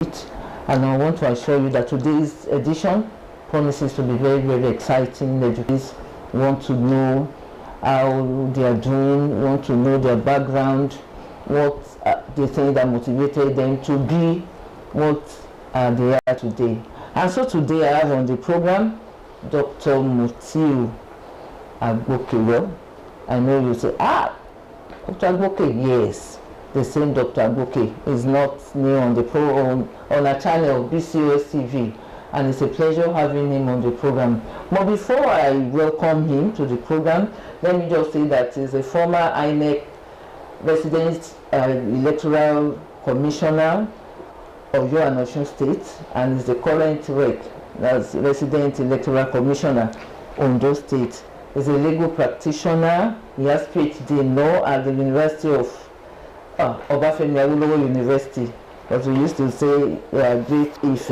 And I want to assure you that today's edition promises to be very, very exciting. Educators want to know how they are doing, want to know their background, what they think that motivated them to be what they are today. And so today I have on the program Dr. Mutiu Agboke. Well, I know you say, Dr. Agboke, yes. The same Dr. Agboke is not new on the on our channel BCOS TV, and it's a pleasure having him on the program. But before I welcome him to the program, let me just say that he's a former INEC resident electoral commissioner of Oyo and Osun State, and is the current REC, that's resident electoral commissioner Ondo State. He's a legal practitioner. He has PhD in law at the University of Obafemi Awolowo University, as we used to say, Great Ife.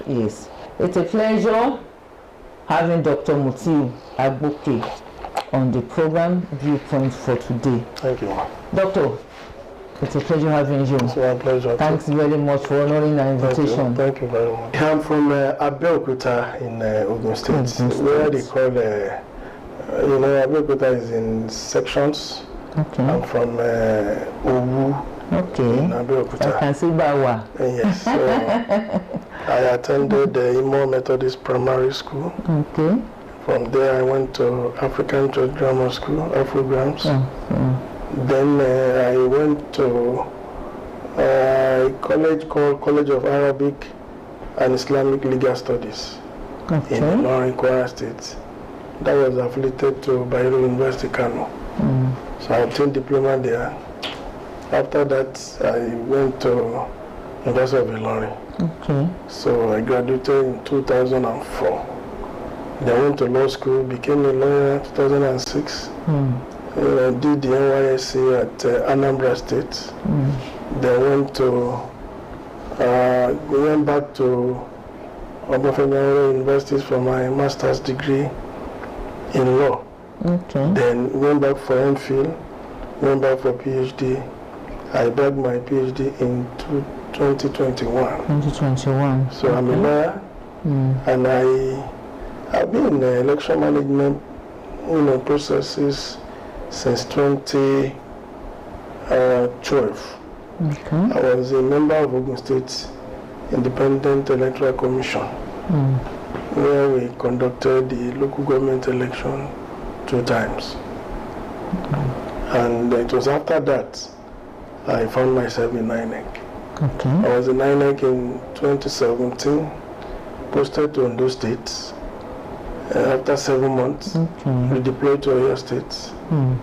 Yes. It's a pleasure having Dr. Mutiu Agboke on the program Viewpoint for today. Thank you. Doctor, it's a pleasure having you. It's my pleasure. Thanks very much for honoring our invitation. Thank you very much. I'm from Abeokuta in Ogun State, where they call, Abeokuta is in sections. Okay. I'm from Owu. Okay. In Abeokuta. I can see Bawa. Yes. So I attended the Imo Methodist Primary School. Okay. From there I went to African Church Grammar School, Afrograms. Then I went to a college called College of Arabic and Islamic Legal Studies in Ilorin, Kwara State. That was affiliated to Bayero University, Kano. So I obtained diploma there. After that, I went to University of Ilorin. Okay. So I graduated in 2004. Then I went to law school, became a lawyer in 2006. Did the NYSC at Anambra State. Then went back to Obafemi Awolowo University for my master's degree in law. Okay. Then went back for MPhil, went back for PhD. I bagged my PhD in 2021. 2021. So I'm a lawyer, and I've been in election management, processes since 2012. Okay. I was a member of Ogun State Independent Electoral Commission, where we conducted the local government election 2 times. And it was after that I found myself in INEC. Okay. I was in INEC in 2017, posted to Ondo State. After 7 months, redeployed to Oyo State. And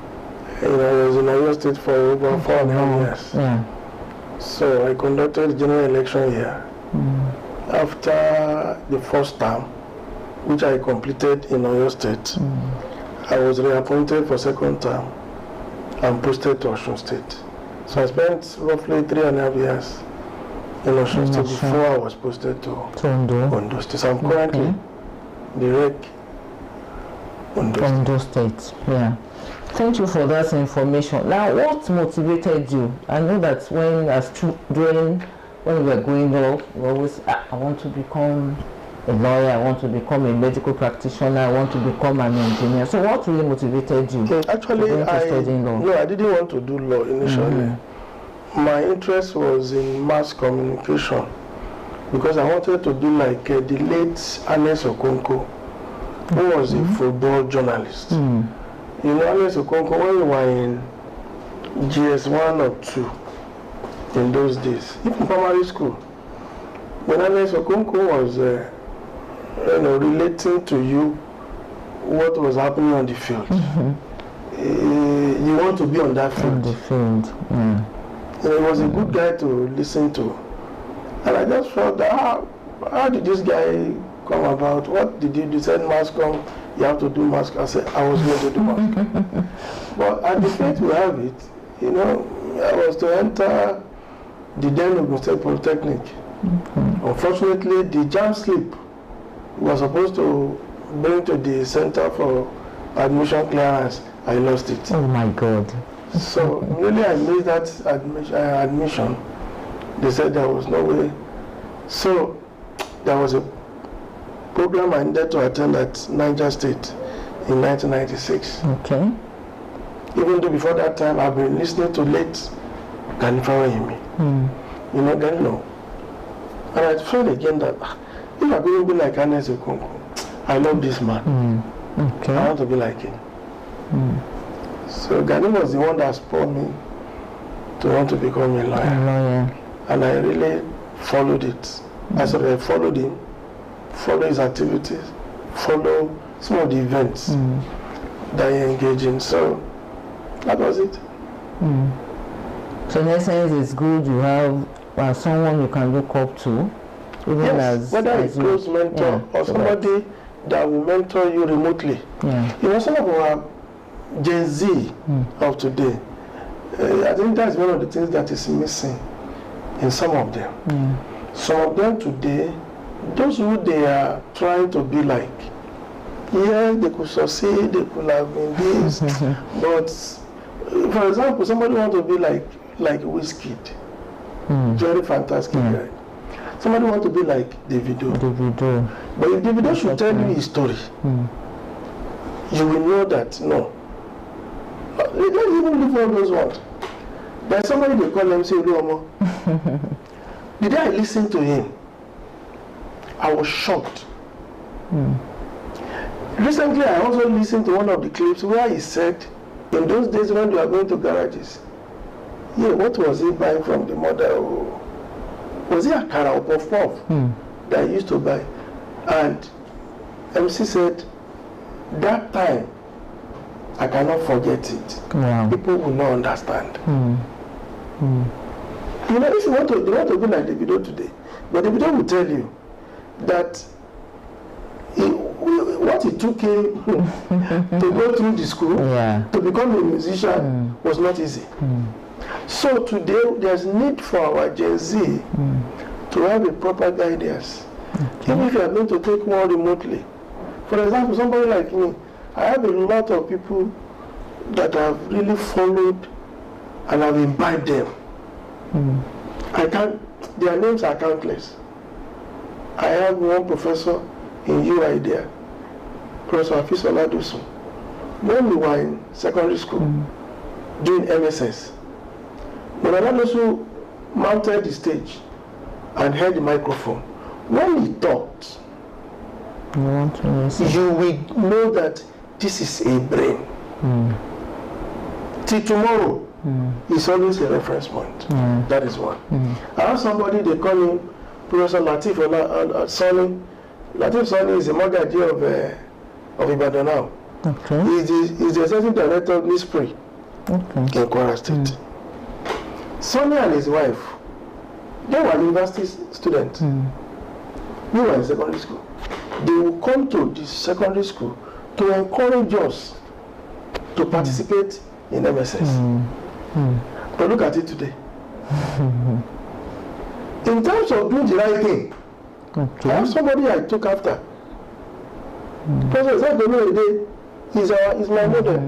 I was in Oyo State for over 4.5 years. Yeah. So I conducted the general election here. After the first term, which I completed in Oyo State, I was reappointed for second term and posted to Osun State. So I spent roughly 3.5 years in Osun State before I was posted to Ondo State. So I'm currently the REC Ondo State. Yeah. Thank you for that information. Now, what motivated you? I know that when we were growing up, we always, I want to become a lawyer, I want to become a medical practitioner, I want to become an engineer. So what really motivated you? Actually, I didn't want to do law initially. My interest was in mass communication because I wanted to do like the late Ernest Okonkwo, who was a football journalist. Ernest Okonkwo, when we were in GS1 or 2 in those days, even primary school, when Ernest Okonkwo was relating to you what was happening on the field, you want to be on that field. He was a good guy to listen to. And I just felt that, how did this guy come about? What did you do? He said, mass come, you have to do mass. I said, I was going to do mass. But at the fate we have it, I was to enter the then Ogun State Polytechnic. Unfortunately, the jam slip was supposed to bring to the Center for Admission Clearance. I lost it. Oh my God. So really I made that admission. They said there was no way. So there was a program I needed to attend at Niger State in 1996. Okay. Even though before that time I've been listening to late Ganifawa Yemi. You know, then no. And I felt again that if I couldn't be like Ernest Okonkwo, I love this man. Okay. I want to be like him. So Gani was the one that spurred me to want to become a lawyer. And I really followed it. I followed him, follow his activities, follow some of the events that he engaged in. So that was it. So in essence, it's good you have someone you can look up to, even yes, whether a close mentor or somebody that will mentor you remotely. You know, some of our Gen Z of today, I think that's one of the things that is missing in some of them. Some of them today, those who they are trying to be like, yes, they could succeed, they could have been this, but for example, somebody want to be like Wizkid, very fantastic guy. Somebody want to be like Davido. But if Davido should tell you his story, you will know that no. Let's even leave all those ones. There's somebody they call him say Oluomo. The day I listened to him, I was shocked. Recently, I also listened to one of the clips where he said, in those days when they were going to garages, what was he buying from the mother? Was it akara or puff that he used to buy? And MC said, that time, I cannot forget it. People will not understand. You know, if you want to be like Davido today, but Davido will tell you that what it took him to go through the school to become a musician was not easy. So today there's need for our Gen Z to have a proper guidance. Even if you are going to take one remotely. For example, somebody like me, I have a lot of people that have really followed and have imbibed them. Their names are countless. I have one professor in UI there, Professor Afisola Dosun. When we were in secondary school, doing MSS, when Dosun mounted the stage and held the microphone, when he talked, you will know that this is a brain. Till tomorrow, it's always a reference point. That is one. I have somebody, they call him Professor Latif Sani. Latif Sani is a Magaji of Ibadan now. He's the executive director of NISPRI in Kwara State. Sonny and his wife, they were university students. We were in secondary school. They will come to the secondary school to encourage us to participate in MSS. But look at it today. In terms of doing the right thing, I have somebody I took after. Because at the end of the day, he's my model.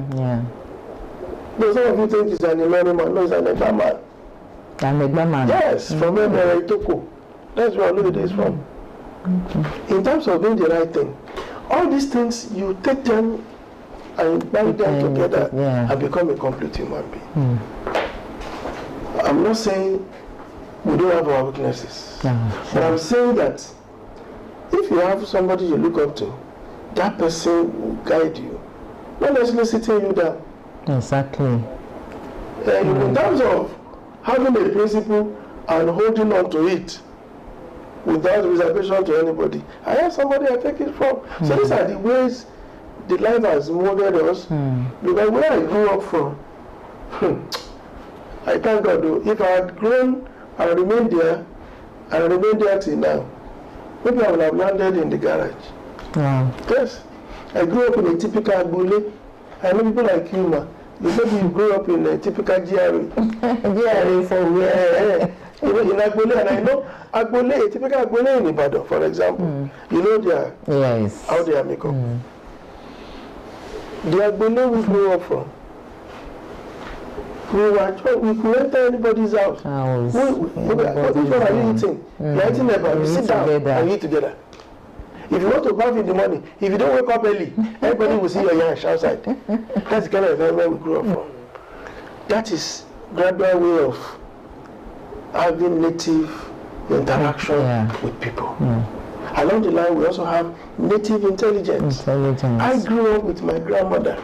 There's some of you think he's an Imani man. No, he's an Egba man. An Egba man? Yes, from Itoko. That's where Oluyede is from. In terms of doing the right thing, all these things, you take them and bind them together and become a complete human being. I'm not saying we don't have our weaknesses, but I'm saying that if you have somebody you look up to, that person will guide you, not necessarily sitting you down. Exactly. In terms of having a principle and holding on to it without reservation to anybody, I have somebody I take it from. So these are the ways the life has molded us. Because where I grew up from, I thank God though, if I had grown and remained there till now, maybe I would have landed in the garage. Yes. I grew up in a typical Agbole. I know people like you, man. You grew up in a typical GRA. GRA for where? In Agbole, and I know Agbole, a typical Agbole in Ibadan, for example. You know how they are make up. The Agbole we grew up from, we could enter anybody's house. Which one are you eating? You're eating about. You sit down and eat together. If you want to bath in the morning, if you don't wake up early, everybody will see your yansh outside. That's the kind of environment we grew up from. That is gradual way of having native interaction with people. Along the line, we also have native intelligence. I grew up with my grandmother.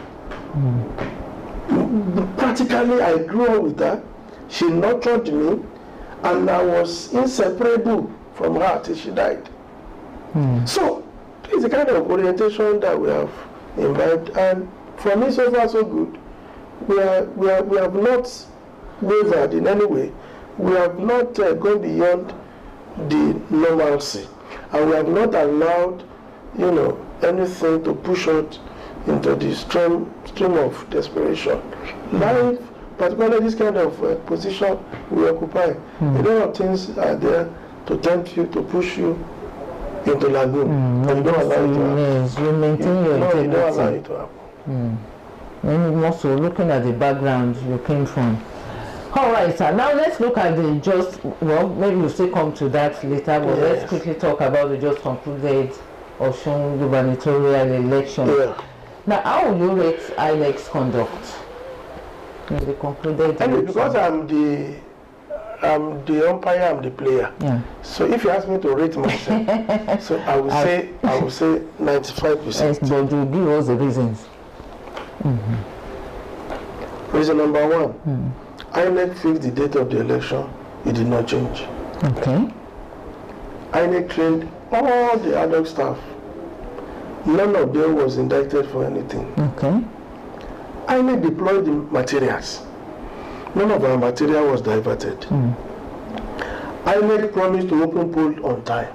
Practically, I grew up with her. She nurtured me, and I was inseparable from her till she died. So, it's the kind of orientation that we have imbibed, and for me, so far, so good. We have not wavered in any way. We have not gone beyond the normalcy, and we have not allowed, anything to push out into the stream of desperation. Life, particularly this kind of position we occupy, a lot of things are there to tempt you, to push you into lagoon. And you don't allow it to happen. Yes, you maintain your integrity. You don't allow it to happen. And also looking at the background you came from. All right, sir. Now let's look at the maybe we'll still come to that later, but let's quickly talk about the just concluded Osun gubernatorial election. Now, how will you rate INEC's conduct in the concluded election? Because I'm the umpire, I'm the player. So if you ask me to rate myself, so I will say 95%. Yes, but you give us the reasons. Reason number one, INEC fixed the date of the election. It did not change. Okay. INEC trained all the ad hoc staff. None of them was indicted for anything. Okay. INEC deployed the materials. None of our material was diverted. INEC promised to open poll on time.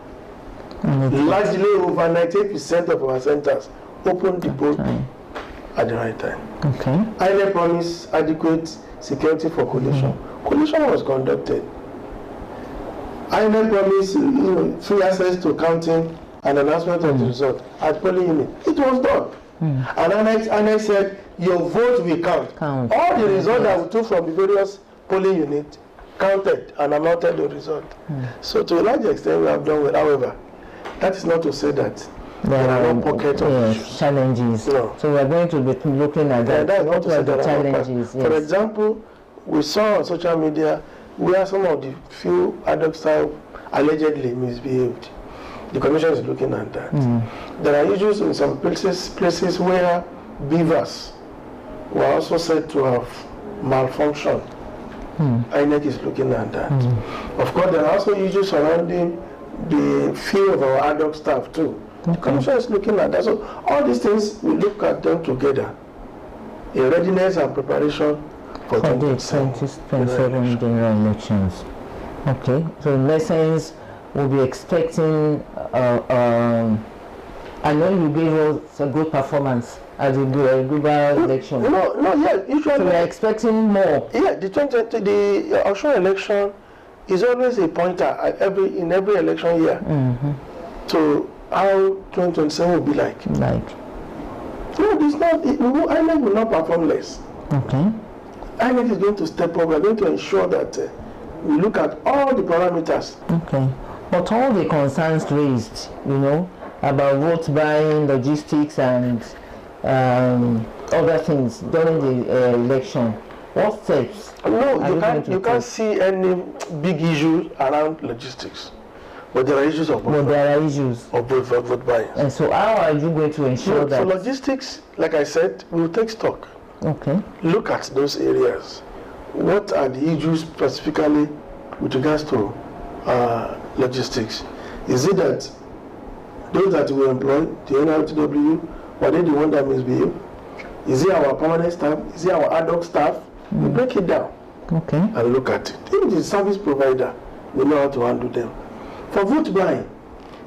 Largely over 98% of our centers opened the poll at the right time. Okay. INEC promised adequate security for collation. Collation was conducted. INEC promised free access to counting and announcement of the result at polling unit. It was done. And INEC said, your vote will count. All the results that we took from the various polling units counted and amounted the result. So to a large extent we have done well. However, that is not to say that there are no pockets of challenges. No. So we are going to be looking at that. That is not to say the there challenges. For example, we saw on social media where some of the few ad hoc staff allegedly misbehaved. The commission is looking at that. There are issues in some places where beavers were also said to have malfunctioned. INEC is looking at that. Of course, there are also issues surrounding the few of our ad hoc staff too. The commission is looking at that. So all these things, we look at them together in readiness and preparation for the 2027 general elections. Okay, so in essence, we'll be expecting, I know you gave us a good performance at the global election. Usually. So we are expecting more. Yeah, the Osun election is always a pointer in every election year to how 2027 will be like. No, it's not. INEC will not perform less. Okay. INEC is going to step up. We are going to ensure that we look at all the parameters. Okay. But all the concerns raised, about vote buying, logistics, and other things during the election, what steps? No, you can't see any big issues around logistics. But there are issues of vote buying. And so how are you going to ensure that? For logistics, like I said, we will take stock. Okay. Look at those areas. What are the issues specifically with regards to logistics? Is it that those that we employ, the NRTW, were they the one that misbehaved? Is it our permanent staff? Is it our ad hoc staff? We break it down and look at it. If the service provider, we know how to handle them. For vote buying,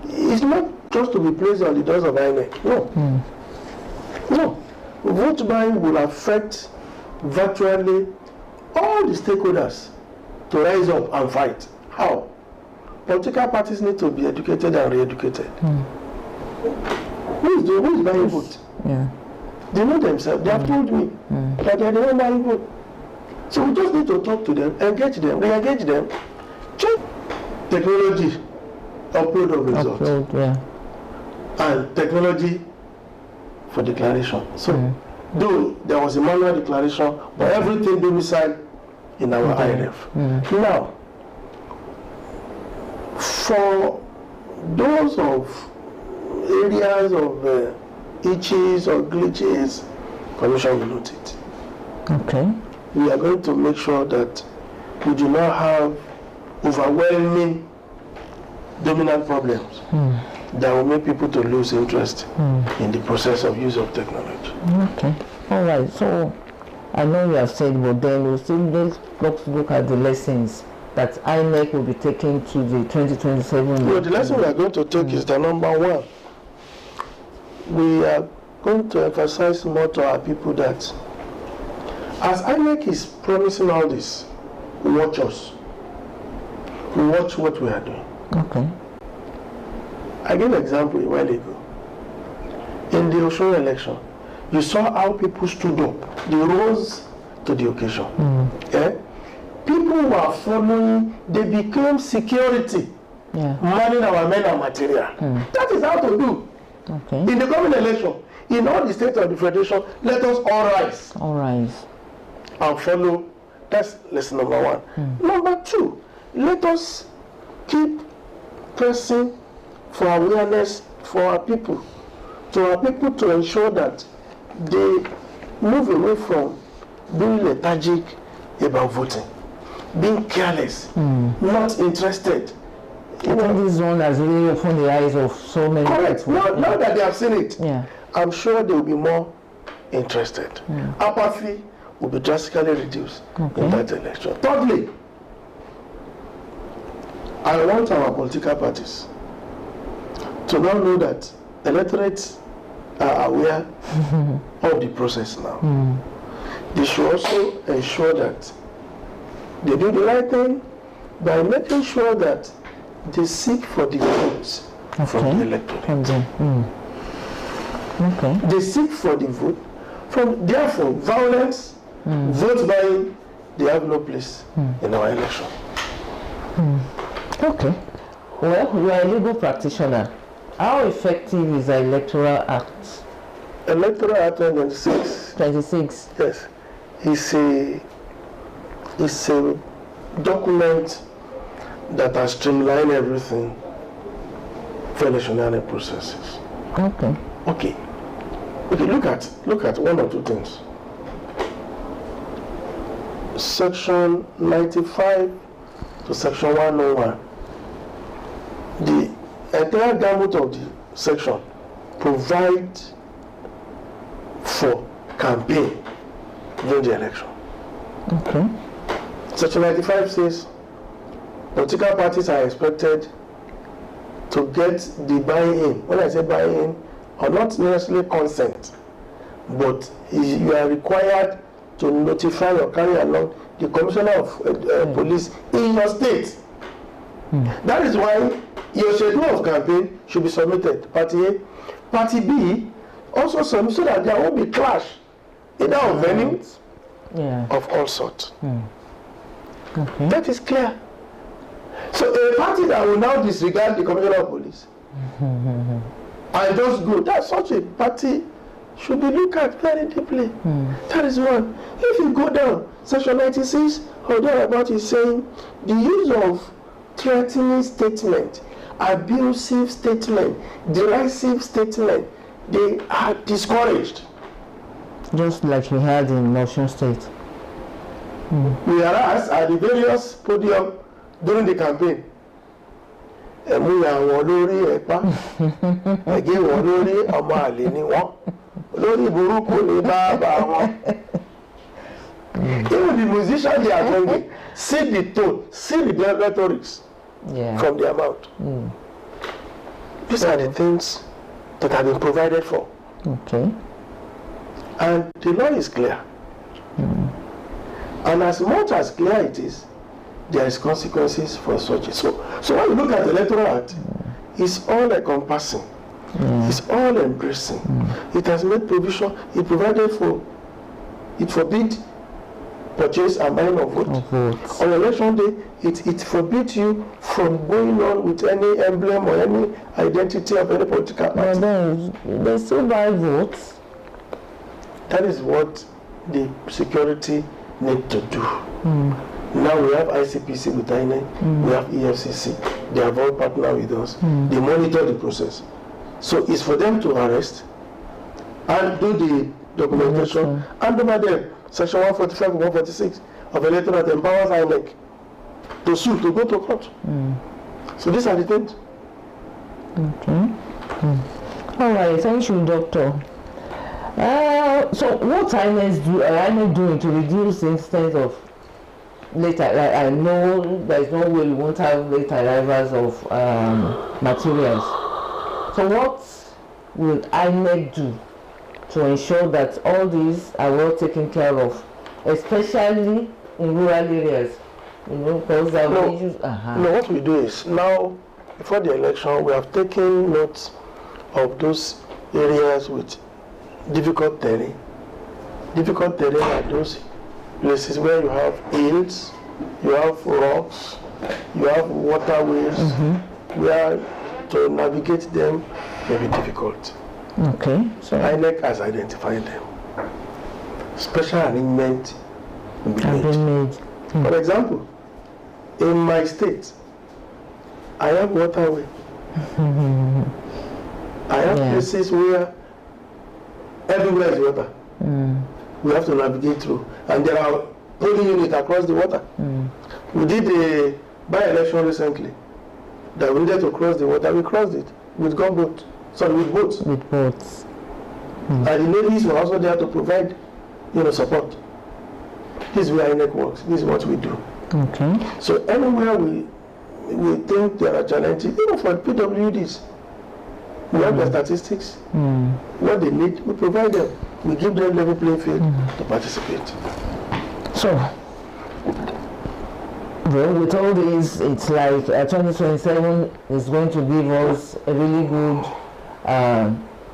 it's not just to be placed on the doors of INEC. No. No. Vote buying will affect virtually all the stakeholders to rise up and fight. How? Political parties need to be educated and re-educated. Who is buying vote? They know themselves. They have told me that they are the one buying vote. So we just need to talk to them, engage them, re-engage them, check technology, upload of results, and technology for declaration. So though there was a manual declaration, but everything domiciled in our INF. Now, for those of areas of itches or glitches, Commission will note it. Okay. We are going to make sure that we do not have overwhelming dominant problems that will make people to lose interest in the process of use of technology. Okay. All right. So I know you have said, but then we'll still look at the lessons that INEC will be taking to the 2027. Well, the lesson we are going to take is the number one. We are going to emphasize more to our people that as INEC is promising all this, watch us. Watch what we are doing. Okay. I gave an example a while ago. In the Osun election, you saw how people stood up. They rose to the occasion. People were following, they became security, manning our men and material. That is how to do. Okay. In the coming election, in all the states of the Federation, let us all rise. All rise. And follow. That's lesson number one. Number two, let us keep pressing for awareness for our people, to ensure that they move away from being lethargic about voting, being careless, not interested. I think this one has really opened the eyes of so many people. Now that they have seen it, I'm sure they will be more interested. Apathy will be drastically reduced in that election. Thirdly, I want our political parties to now know that electorates are aware of the process now. They should also ensure that they do the right thing by making sure that they seek for the votes from the electorate. They seek for the vote from, therefore, violence, vote buying, they have no place in our election. Okay. Well, you are a legal practitioner. How effective is the Electoral Act? Electoral Act 26. 26. Yes. It's a document that has streamlined everything for electionary processes. Okay. Okay. Look at one or two things. Section 95 to Section 101. The entire gamut of the section provides for campaign during the election. Okay. Section 95 says political parties are expected to get the buy-in. When I say buy-in, or not necessarily consent, but you are required to notify or carry along the Commissioner of Police in your state. That is why your schedule of campaign should be submitted. Party A. Party B also submit so that there won't be clash either of venues of all sorts. Okay. That is clear. So a party that will now disregard the Commissioner of Police and just go, that such a party should be looked at very deeply. That is one. If you go down, Section 96 or thereabout is saying the use of threatening statement, abusive statement, derisive statement, they are discouraged. Just like you had in Osun State. Whereas at the various podium during the campaign, ẹ̀mú àwọn olórí ẹ̀pá ẹ̀gẹ́ wọn lórí ọmọ àlè ni wọ́n lórí burúkú ni bàbá wọn. Even the musicians they are singing, see the tone, see the rhetorics from their mouth. These are the things that have been provided for. Okay. And the law is clear. And as much as clear it is, there is consequences for such. So when you look at the Electoral Act, it's all encompassing. It's all embracing. It has made provision, it provided for, it forbid purchase and buying of votes. On election day, it forbids you from going on with any emblem or any identity of any political party. They still buy votes. That is what the security need to do. Now we have ICPC with INEC, we have EFCC. They have all partnered with us. They monitor the process. So it's for them to arrest and do the documentation and over there. Section 145 and 146 of electoral that empowers INEC to sue, to go to court. So these are the things. Okay. All right, thank you, Doctor. So what INEC doing to reduce the incidence of late arrivals? I know there is no way we won't have late arrivals of materials. So what will INEC do to ensure that all these are well taken care of, especially in rural areas? Because there are issues. No, what we do is now, before the election, we have taken notes of those areas with difficult terrain. Difficult terrain are those places where you have hills, you have rocks, you have waterways, where to navigate them may be difficult. Okay. So INEC has identified them. Special arrangement will be made. For example, in my state, I have waterway. I have places where everywhere is water. We have to navigate through. And there are polling units across the water. We did a by-election recently that we needed to cross the water. We crossed it with gunboat. Sorry, with boats. With boats. And the navies were also there to provide, support. This is where INEC works. This is what we do. Okay. So anywhere we think there are challenges, even for PWDs, we have the statistics. What they need, we provide them. We give them level playing field to participate. So, well, with all this, it's like 2027 is going to give us a really good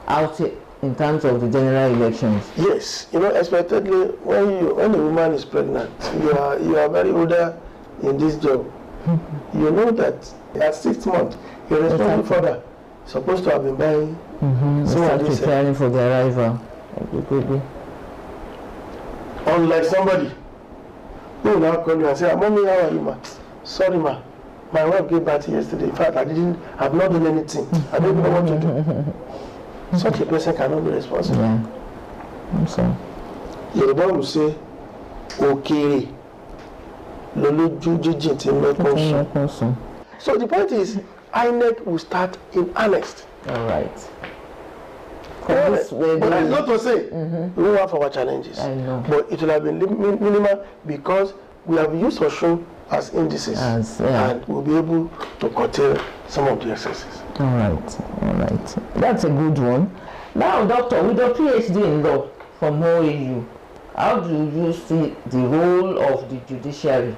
outfit in terms of the general elections. Yes, expectedly when a woman is pregnant, you are very older in this job. You know that at 6 months, your responsible father is supposed to have been buying. Start preparing for the arrival of the baby. Unlike somebody who will now call you and say, "Mommy, how are you, ma? Sorry, ma. My wife gave birth yesterday. In fact, I've not done anything. I don't know what to do." Such a person cannot be responsible. Yeah. I'm sorry. Yoruba will say, "Okay." So the point is, INEC will start in earnest. All right. But that's not to say we won't have our challenges. I know. But it will have been minimal because we have used Osun as indices, and we'll be able to curtail some of the excesses. All right. That's a good one. Now, Doctor, with your PhD in law from OAU, how do you see the role of the judiciary?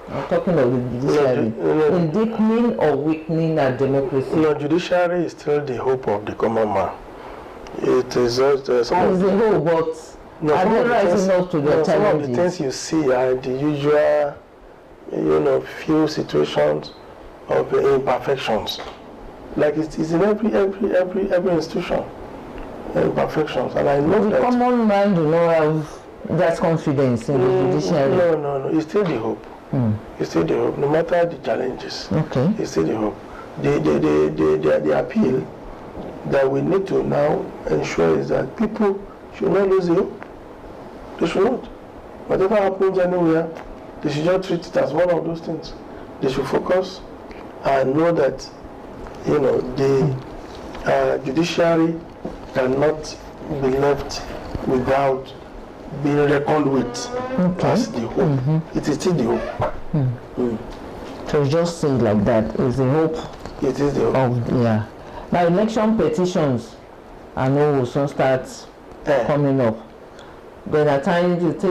I'm talking of the judiciary in deepening or weakening our democracy. No, judiciary is still the hope of the common man. It is some of the hope, but are they rising up to the challenges? Some of the things you see are the usual, few situations of imperfections. Like it's in every institution, imperfections, and I know that the common man do not have that confidence in the judiciary. No. It's still the hope. It's still the hope, no matter the challenges. Okay. It's still the hope. The appeal that we need to now ensure is that people should not lose the hope. They should not. Whatever happens anywhere, they should just treat it as one of those things. They should focus and know that, the judiciary cannot be left without being reckoned with as the hope. It is still the hope. So just think like that. It's the hope. It is the hope. Now election petitions, I know will soon start coming up. But at times you take